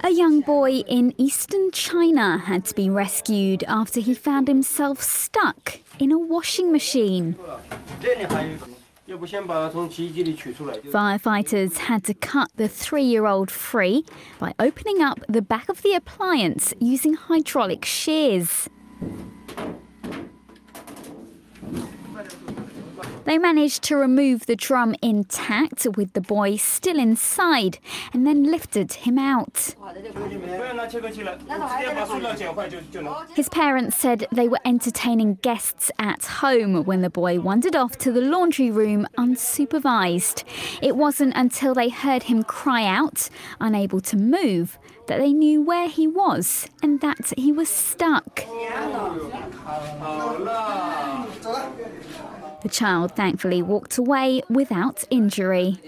A young boy in eastern China had to be rescued after he found himself stuck in a washing machine. Firefighters had to cut the 3-year-old free by opening up the back of the appliance using hydraulic shears. They managed to remove the drum intact with the boy still inside and then lifted him out. His parents said they were entertaining guests at home when the boy wandered off to the laundry room unsupervised. It wasn't until they heard him cry out, unable to move, that they knew where he was and that he was stuck. The child thankfully walked away without injury.